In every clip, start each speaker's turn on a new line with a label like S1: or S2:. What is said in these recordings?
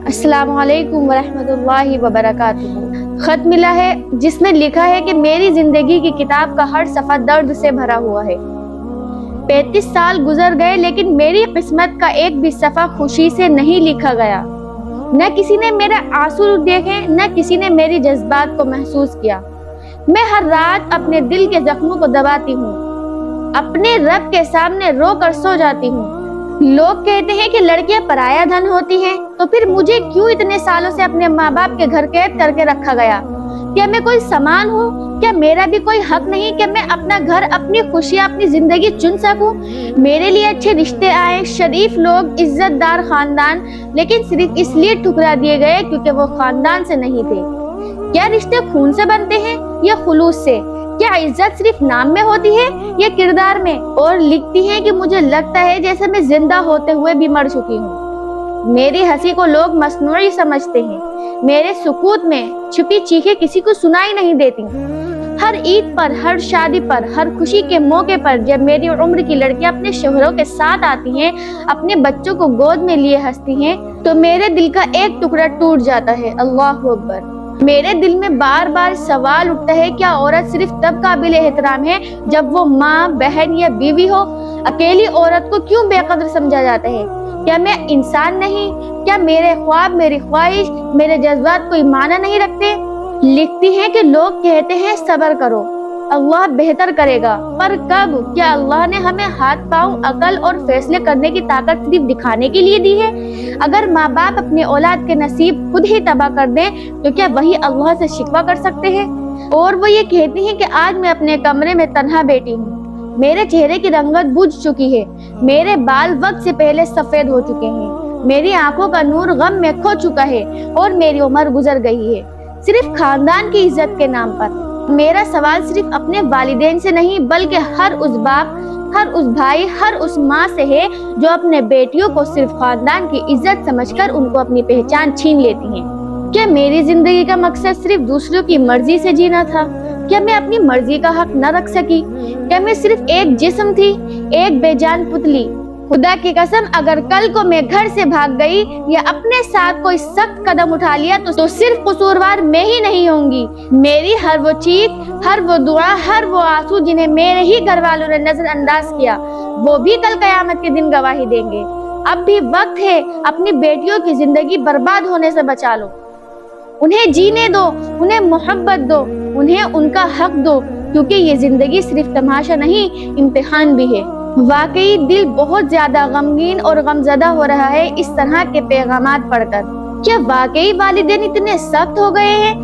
S1: अस्सलाम वालेकुम वरहमतुल्लाहि वबरकातुहू। खत मिला है जिसमें लिखा है कि मेरी जिंदगी की किताब का हर सफ़ा दर्द से भरा हुआ है। 35 साल गुजर गए लेकिन मेरी किस्मत का एक भी सफ़ा खुशी से नहीं लिखा गया। न किसी ने मेरे आंसू देखे, न किसी ने मेरी जज्बात को महसूस किया। मैं हर रात अपने दिल के जख्मों को दबाती हूँ, अपने रब के सामने रो कर सो जाती हूँ। लोग कहते हैं कि लड़कियां पराया धन होती हैं, तो फिर मुझे क्यों इतने सालों से अपने माँ बाप के घर कैद करके रखा गया? क्या मैं कोई सामान हूँ? क्या मेरा भी कोई हक नहीं? क्या मैं अपना घर, अपनी खुशियाँ, अपनी जिंदगी चुन सकूं? मेरे लिए अच्छे रिश्ते आए, शरीफ लोग, इज्जतदार खानदान, लेकिन सिर्फ इसलिए ठुकरा दिए गए क्योंकि वो खानदान से नहीं थे। क्या रिश्ते खून से बनते हैं या खुलूस से? क्या इज्जत सिर्फ नाम में होती है या किरदार में? और लिखती हैं कि मुझे लगता है जैसे मैं जिंदा होते हुए भी मर चुकी हूँ। मेरी हंसी को लोग मसनूई समझते हैं, मेरे सुकूत में छुपी चीखें किसी को सुनाई नहीं देती। हर ईद पर, हर शादी पर, हर खुशी के मौके पर जब मेरी उम्र की लड़कियां अपने शोहरों के साथ आती हैं, अपने बच्चों को गोद में लिए हंसती हैं, तो मेरे दिल का एक टुकड़ा टूट जाता है। अल्लाहु अकबर। मेरे दिल में बार बार सवाल उठता है, क्या औरत सिर्फ तब काबिल एहतराम है जब वो माँ, बहन या बीवी हो? अकेली औरत को क्यों बेकदर समझा जाता है? क्या मैं इंसान नहीं? क्या मेरे ख्वाब, मेरी ख्वाहिश, मेरे जज्बात कोई माना नहीं रखते? लिखती हैं कि लोग कहते हैं सब्र करो, अल्लाह बेहतर करेगा, पर कब? क्या अल्लाह ने हमें हाथ पांव, अकल और फैसले करने की ताकत सिर्फ दिखाने के लिए दी है? अगर माँ बाप अपने औलाद के नसीब खुद ही तबाह कर दें तो क्या वही अल्लाह से शिकवा कर सकते हैं? और वो ये कहती हैं कि आज मैं अपने कमरे में तन्हा बैठी हूँ, मेरे चेहरे की रंगत बुझ चुकी है, मेरे बाल वक्त से पहले सफेद हो चुके हैं, मेरी आंखों का नूर गम में खो चुका है और मेरी उम्र गुजर गई है सिर्फ खानदान की इज्जत के नाम पर। मेरा सवाल सिर्फ अपने वालिदैन से नहीं बल्कि हर उस बाप, हर उस भाई, हर उस माँ से है जो अपने बेटियों को सिर्फ खानदान की इज्जत समझकर उनको अपनी पहचान छीन लेती हैं। क्या मेरी जिंदगी का मकसद सिर्फ दूसरों की मर्जी से जीना था? क्या मैं अपनी मर्जी का हक न रख सकी? क्या मैं सिर्फ एक जिस्म थी, एक बेजान पुतली? खुदा की कसम, अगर कल को मैं घर से भाग गई या अपने साथ कोई सख्त कदम उठा लिया तो सिर्फ कसूरवार मैं ही नहीं होंगी। मेरी हर वो चीख, हर वो दुआ, हर वो आंसू जिन्हें मेरे ही घर वालों ने नजरअंदाज किया, वो भी कल कयामत के दिन गवाही देंगे। अब भी वक्त है, अपनी बेटियों की जिंदगी बर्बाद होने से बचा लो। उन्हें जीने दो, उन्हें मोहब्बत दो, उन्हें उनका हक दो, क्योंकि ये जिंदगी सिर्फ तमाशा नहीं, इम्तिहान भी है। वाकई दिल बहुत ज्यादा गमगीन और गमजदा हो रहा है इस तरह के पैगामात पढ़कर। क्या वाकई वालिदैन इतने सख्त हो गए हैं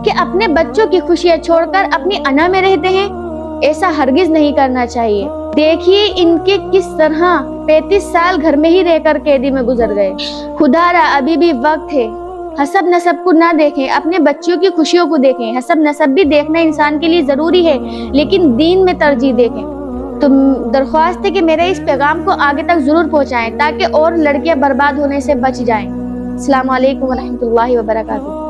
S1: कि अपने बच्चों की खुशियां छोड़कर अपनी अना में रहते हैं? ऐसा हरगिज नहीं करना चाहिए। देखिए इनके किस तरह 35 साल घर में ही रहकर कैदी में गुजर गए। खुदारा अभी भी वक्त है, हसब नसब को ना देखें, अपने बच्चों की खुशियों को देखें। हसब नसब भी देखना इंसान के लिए जरूरी है, लेकिन दीन में तरजीह देखें। तो दरख्वास्त है कि मेरे इस पैगाम को आगे तक जरूर पहुंचाएं ताकि और लड़कियां बर्बाद होने से बच जाएं। अस्सलाम वालेकुम व रहमतुल्लाहि व बरकातुहू।